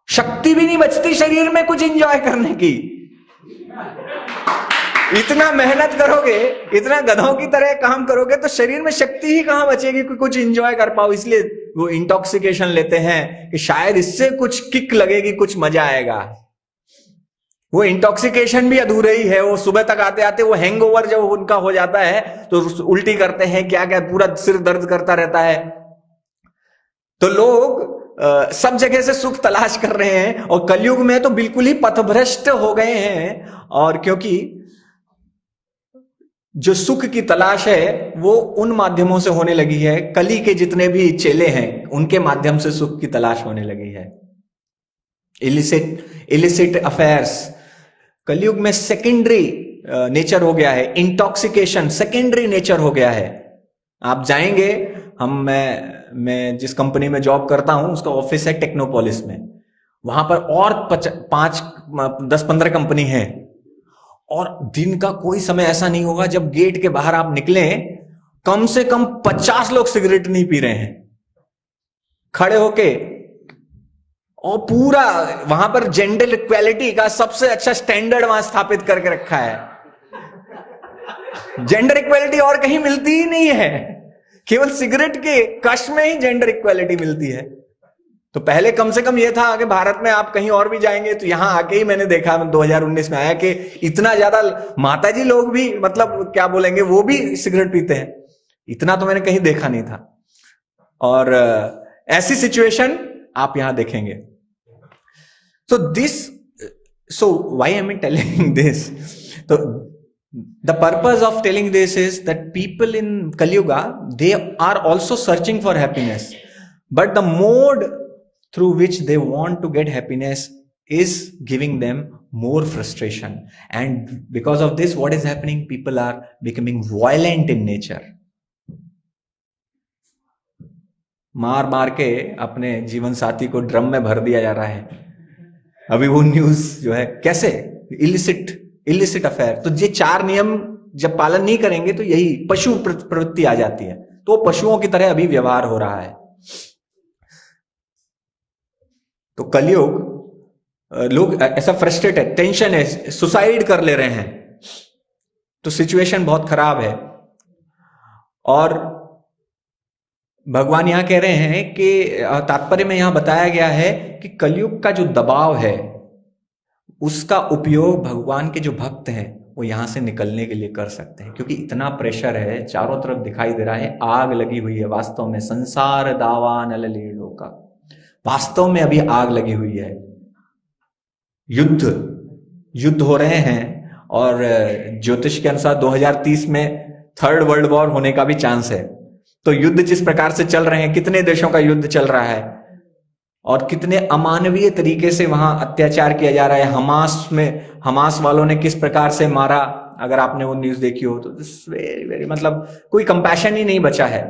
शक्ति भी नहीं बचती शरीर में कुछ एंजॉय करने की। इतना मेहनत करोगे, इतना गधों की तरह काम करोगे तो शरीर में शक्ति ही कहां बचेगी कि कुछ एंजॉय कर पाओ। इसलिए वो इंटॉक्सिकेशन लेते हैं कि शायद इससे कुछ किक लगेगी, कुछ मजा आएगा। वो इंटॉक्सिकेशन भी अधूरे ही है। वो सुबह तक आते आते वो हैंगओवर जब उनका हो जाता है तो उल्टी करते हैं, क्या क्या, पूरा सिर दर्द करता रहता है। तो लोग सब जगह से सुख तलाश कर रहे हैं और कलयुग में तो बिल्कुल ही पथभ्रष्ट हो गए हैं। और क्योंकि जो सुख की तलाश है वो उन माध्यमों से होने लगी है, कली के जितने भी चेले हैं उनके माध्यम से सुख की तलाश होने लगी है। इलिसिट अफेयर्स कलयुग में सेकेंडरी नेचर हो गया है। इंटॉक्सिकेशन सेकेंडरी नेचर हो गया है। आप जाएंगे, मैं जिस कंपनी में जॉब करता हूं उसका ऑफिस है टेक्नोपोलिस में। वहां पर और 10-15 कंपनी है और दिन का कोई समय ऐसा नहीं होगा जब गेट के बाहर आप निकले कम से कम 50 लोग सिगरेट नहीं पी रहे हैं खड़े होके। और पूरा वहां पर जेंडर इक्वालिटी का सबसे अच्छा स्टैंडर्ड वहां स्थापित करके रखा है। जेंडर इक्वालिटी और कहीं मिलती ही नहीं है, केवल सिगरेट के कश में ही जेंडर इक्वालिटी मिलती है। तो पहले कम से कम यह था कि भारत में आप कहीं और भी जाएंगे तो यहां आके ही मैंने देखा, 2019 में आया कि इतना ज्यादा माताजी लोग भी, मतलब क्या बोलेंगे, वो भी सिगरेट पीते हैं। इतना तो मैंने कहीं देखा नहीं था। और ऐसी सिचुएशन आप यहां देखेंगे। So why am I telling this? So the purpose of telling this is that people in Kali Yuga, they are also searching for happiness, but the mode through which they want to get happiness is giving them more frustration, and because of this what is happening, people are becoming violent in nature. मार मार के अपने जीवन साथी को ड्रम में भर दिया जा रहा है। अभी वो न्यूज जो है, कैसे इलिसिट अफेयर। तो ये 4 नियम जब पालन नहीं करेंगे तो यही पशु प्रवृत्ति आ जाती है, तो पशुओं की तरह अभी व्यवहार हो रहा है। तो कलयुग, लोग ऐसा फ्रस्ट्रेट है, टेंशन है, सुसाइड कर ले रहे हैं, तो सिचुएशन बहुत खराब है। और भगवान यहां कह रहे हैं कि तात्पर्य में यहां बताया गया है कि कलयुग का जो दबाव है उसका उपयोग भगवान के जो भक्त हैं वो यहां से निकलने के लिए कर सकते हैं, क्योंकि इतना प्रेशर है, चारों तरफ दिखाई दे रहा है, आग लगी हुई है। वास्तव में संसार दावा नल लीड़ों का, वास्तव में अभी आग लगी हुई है। युद्ध हो रहे हैं, और ज्योतिष के अनुसार 2030 में 3rd वर्ल्ड वॉर होने का भी चांस है। तो युद्ध जिस प्रकार से चल रहे हैं, कितने देशों का युद्ध चल रहा है और कितने अमानवीय तरीके से वहां अत्याचार किया जा रहा है। हमास वालों ने किस प्रकार से मारा, अगर आपने वो न्यूज देखी हो तो वेरी वेरी, मतलब कोई कंपैशन ही नहीं बचा है।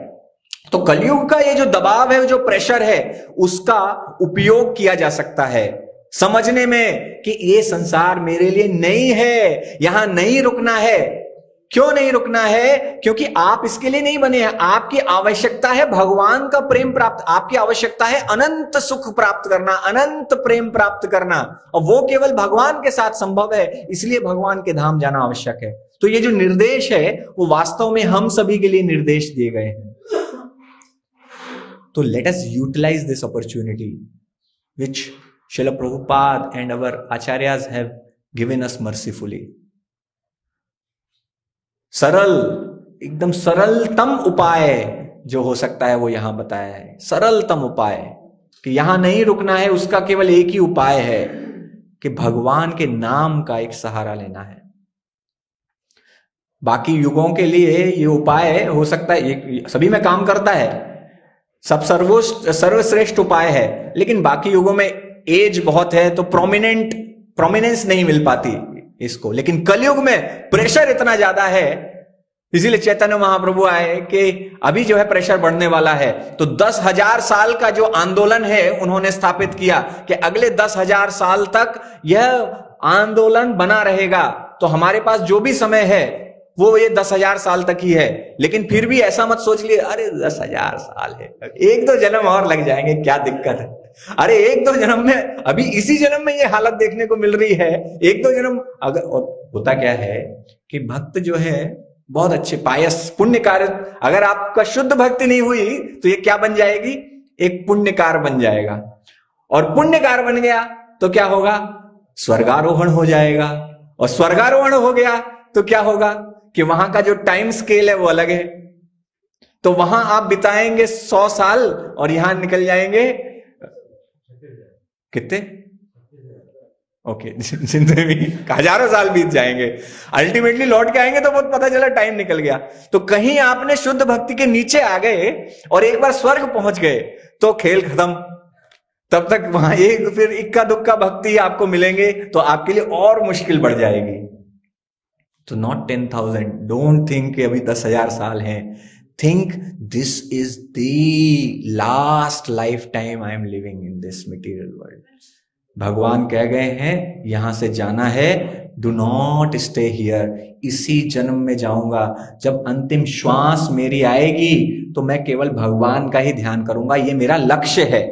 तो कलयुग का ये जो दबाव है, जो प्रेशर है, उसका उपयोग किया जा सकता है समझने में कि ये संसार मेरे लिए नहीं है, यहां नहीं रुकना है। क्यों नहीं रुकना है? क्योंकि आप इसके लिए नहीं बने हैं। आपकी आवश्यकता है भगवान का प्रेम प्राप्त, आपकी आवश्यकता है अनंत सुख प्राप्त करना, अनंत प्रेम प्राप्त करना, और वो केवल भगवान के साथ संभव है। इसलिए भगवान के धाम जाना आवश्यक है। तो ये जो निर्देश है वो वास्तव में हम सभी के लिए निर्देश दिए गए हैं। तो let us utilize this opportunity which Srila Prabhupada and our acharyas have given us mercifully. सरल, एकदम सरलतम उपाय जो हो सकता है वो यहां बताया है। सरलतम उपाय कि यहां नहीं रुकना है, उसका केवल एक ही उपाय है कि भगवान के नाम का एक सहारा लेना है। बाकी युगों के लिए ये उपाय हो सकता है, ये सभी में काम करता है, सब सर्वश्रेष्ठ उपाय है, लेकिन बाकी युगों में एज बहुत है तो प्रोमिनेंस नहीं मिल पाती इसको। लेकिन कलयुग में प्रेशर इतना ज्यादा है, इसीलिए चैतन्य महाप्रभु आए कि अभी जो है प्रेशर बढ़ने वाला है। तो 10,000 साल का जो आंदोलन है उन्होंने स्थापित किया कि अगले 10,000 साल तक यह आंदोलन बना रहेगा। तो हमारे पास जो भी समय है वो ये 10,000 साल तक ही है। लेकिन फिर भी ऐसा मत सोच लिए अरे 10,000 साल है, 1-2 जन्म और लग जाएंगे, क्या दिक्कत है। अरे 1-2 जन्म में, अभी इसी जन्म में ये हालत देखने को मिल रही है। 1-2 जन्म अगर, और होता क्या है कि भक्त जो है बहुत अच्छे पायस पुण्य कार्य, अगर आपका शुद्ध भक्ति नहीं हुई तो ये क्या बन जाएगी, एक पुण्यकार बन जाएगा। और पुण्यकार बन गया तो क्या होगा, स्वर्गारोहण हो जाएगा। और स्वर्गारोहण हो गया तो क्या होगा कि वहां का जो टाइम स्केल है वो अलग है। तो वहां आप बिताएंगे 100 साल और यहां निकल जाएंगे कितने, ओके जिंदगी में हजारों साल बीत जाएंगे। अल्टीमेटली लौट के आएंगे तो बहुत पता चला टाइम निकल गया। तो कहीं आपने शुद्ध भक्ति के नीचे आ गए और एक बार स्वर्ग पहुंच गए तो खेल खत्म। तब तक वहां एक फिर इक्का दुक्का भक्ति आपको मिलेंगे तो आपके लिए और मुश्किल बढ़ जाएगी। तो नॉट 10,000, डोंट थिंक कि अभी 10,000 साल हैं। Think this is the last life time I am living in this material world. भगवान कह गए हैं यहां से जाना है, डू नॉट स्टे हियर। इसी जन्म में जाऊंगा, जब अंतिम श्वास मेरी आएगी तो मैं केवल भगवान का ही ध्यान करूंगा। ये मेरा लक्ष्य है,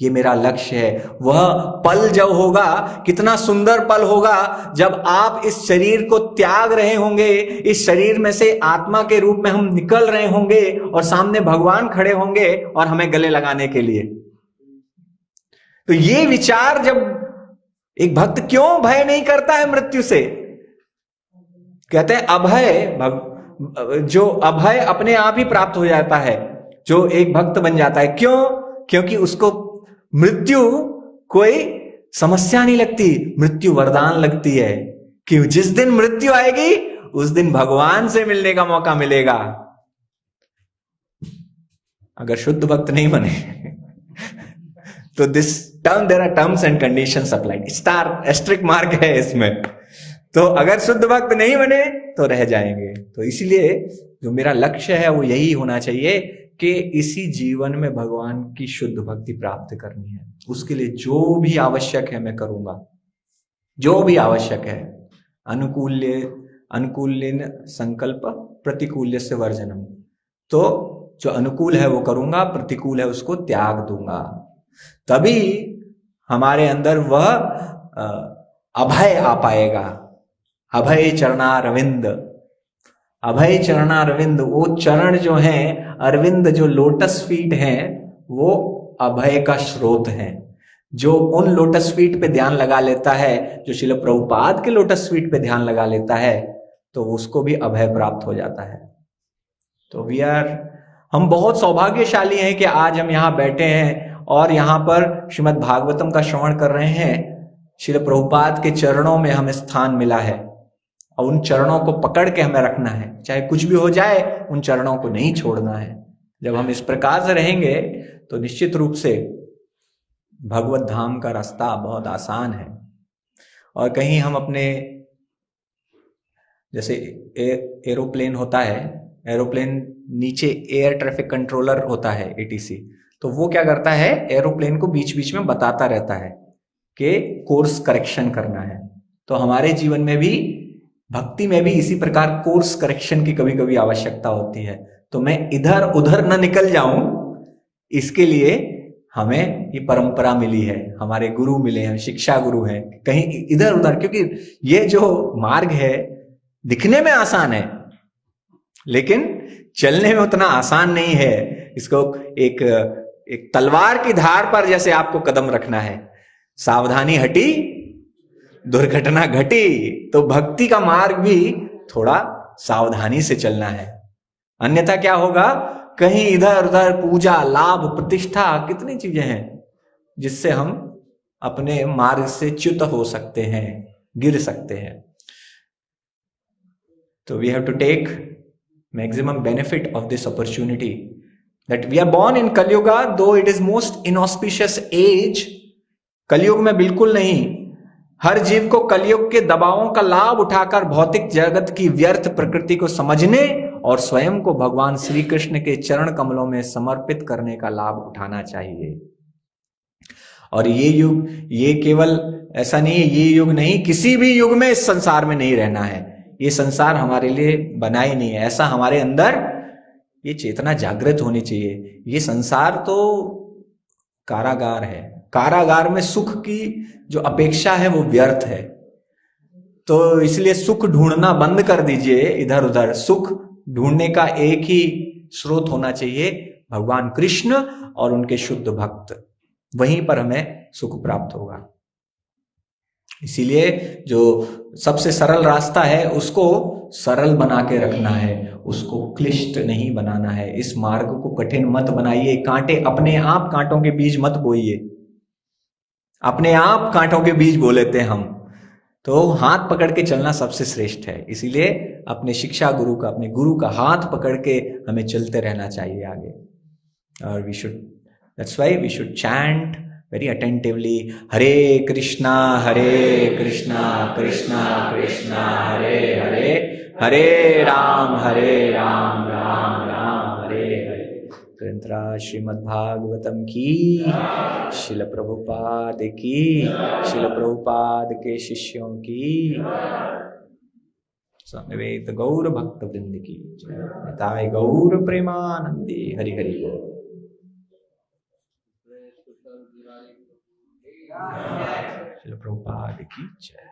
ये मेरा लक्ष्य है। वह पल जब होगा, कितना सुंदर पल होगा जब आप इस शरीर को त्याग रहे होंगे, इस शरीर में से आत्मा के रूप में हम निकल रहे होंगे और सामने भगवान खड़े होंगे और हमें गले लगाने के लिए। तो ये विचार, जब एक भक्त क्यों भय नहीं करता है मृत्यु से, कहते हैं अभय, जो अभय अपने आप ही प्राप्त हो जाता है, जो एक भक्त बन जाता है। क्यों? क्योंकि उसको मृत्यु कोई समस्या नहीं लगती, मृत्यु वरदान लगती है कि जिस दिन मृत्यु आएगी उस दिन भगवान से मिलने का मौका मिलेगा। अगर शुद्ध भक्त नहीं बने तो this term, there are terms and conditions applied, star asterisk mark है इसमें। तो अगर शुद्ध भक्त नहीं बने तो रह जाएंगे। तो इसलिए जो मेरा लक्ष्य है वो यही होना चाहिए कि इसी जीवन में भगवान की शुद्ध भक्ति प्राप्त करनी है। उसके लिए जो भी आवश्यक है मैं करूंगा, जो भी आवश्यक है। अनुकूल्य संकल्प, प्रतिकूल्य से वर्जनम। तो जो अनुकूल है वो करूंगा, प्रतिकूल है उसको त्याग दूंगा। तभी हमारे अंदर वह अभय आ पाएगा। अभय चरणारविंद, अभय चरणारविंद, वो चरण जो है अरविंद, जो लोटस फीट हैं, वो अभय का स्रोत है। जो उन लोटस फीट पे ध्यान लगा लेता है, जो श्रील प्रभुपाद के लोटस फीट पे ध्यान लगा लेता है, तो उसको भी अभय प्राप्त हो जाता है। तो हम बहुत सौभाग्यशाली हैं कि आज हम यहां बैठे हैं और यहां पर श्रीमद् भागवतम का श्रवण कर रहे हैं। श्रील प्रभुपाद के चरणों में हमें स्थान मिला है और उन चरणों को पकड़ के हमें रखना है, चाहे कुछ भी हो जाए उन चरणों को नहीं छोड़ना है। जब हम इस प्रकार से रहेंगे तो निश्चित रूप से भगवत धाम का रास्ता बहुत आसान है। और कहीं हम अपने, जैसे एरोप्लेन होता है, एरोप्लेन नीचे एयर ट्रैफिक कंट्रोलर होता है एटीसी, तो वो क्या करता है, एरोप्लेन को बीच बीच में बताता रहता है कि कोर्स करेक्शन करना है। तो हमारे जीवन में भी, भक्ति में भी इसी प्रकार कोर्स करेक्शन की कभी कभी आवश्यकता होती है। तो मैं इधर उधर न निकल जाऊं, इसके लिए हमें ये परंपरा मिली है, हमारे गुरु मिले हैं, शिक्षा गुरु हैं, कहीं इधर उधर, क्योंकि ये जो मार्ग है दिखने में आसान है लेकिन चलने में उतना आसान नहीं है। इसको एक तलवार की धार पर जैसे आपको कदम रखना है, सावधानी हटी दुर्घटना घटी। तो भक्ति का मार्ग भी थोड़ा सावधानी से चलना है, अन्यथा क्या होगा, कहीं इधर उधर पूजा, लाभ, प्रतिष्ठा, कितनी चीजें हैं जिससे हम अपने मार्ग से च्युत हो सकते हैं, गिर सकते हैं। तो we have to take maximum benefit of this opportunity that we are born in Kalyuga, though it is most inauspicious age. कलयुग में बिल्कुल नहीं, हर जीव को कलयुग के दबावों का लाभ उठाकर भौतिक जगत की व्यर्थ प्रकृति को समझने और स्वयं को भगवान श्री कृष्ण के चरण कमलों में समर्पित करने का लाभ उठाना चाहिए। और ये युग, ये केवल ऐसा नहीं है, ये युग नहीं, किसी भी युग में इस संसार में नहीं रहना है। ये संसार हमारे लिए बना ही नहीं है, ऐसा हमारे अंदर ये चेतना जागृत होनी चाहिए। ये संसार तो कारागार है, कारागार में सुख की जो अपेक्षा है वो व्यर्थ है। तो इसलिए सुख ढूंढना बंद कर दीजिए इधर उधर। सुख ढूंढने का एक ही स्रोत होना चाहिए, भगवान कृष्ण और उनके शुद्ध भक्त, वहीं पर हमें सुख प्राप्त होगा। इसीलिए जो सबसे सरल रास्ता है उसको सरल बना के रखना है, उसको क्लिष्ट नहीं बनाना है। इस मार्ग को कठिन मत बनाइए, कांटे अपने आप कांटों के बीज मत बोइए। अपने आप कांटों के बीज बो लेते हैं हम, तो हाथ पकड़ के चलना सबसे श्रेष्ठ है। इसीलिए अपने शिक्षा गुरु का, अपने गुरु का हाथ पकड़ के हमें चलते रहना चाहिए आगे। और that's why we should chant very attentively, Hare Krishna Krishna Krishna Hare Hare, Hare Ram Ram Ram Hare Hare। ग्रंथरा Shrimad Bhagavatam की, श्रील प्रभुपाद की, श्रील प्रभुपाद के शिष्यों की, समवेत गौर भक्त वृंद की, ताय गौर प्रेमानंदी। हरि हरि बोल। श्रील प्रभुपाद की जय।